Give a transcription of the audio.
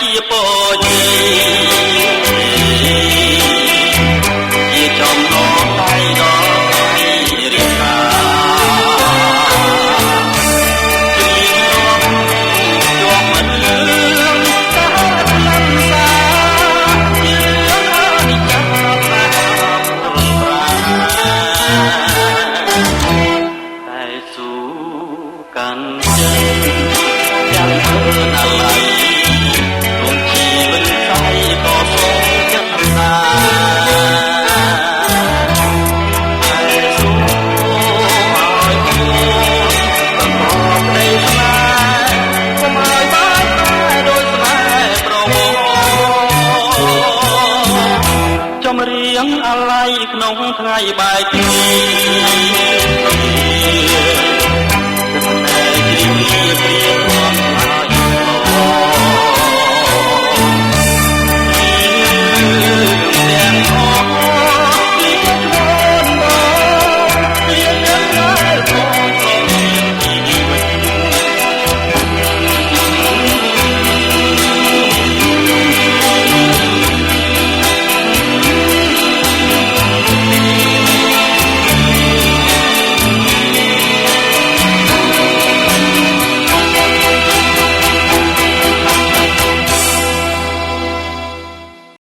ជាពរជ័យជាចំណងដៃដល់ថ្ងៃរៀបការជាលៀងរំជាប់មិនលឿងកាលលំសាជារឿងនិច្ចប្រាប្រាតែស៊ូកាន់ចិត្តយ៉ាងណាឡៃចម្រៀងអាឡ័យក្នុងថ្ងៃបែកគ្នាតែគ្រាគ្រា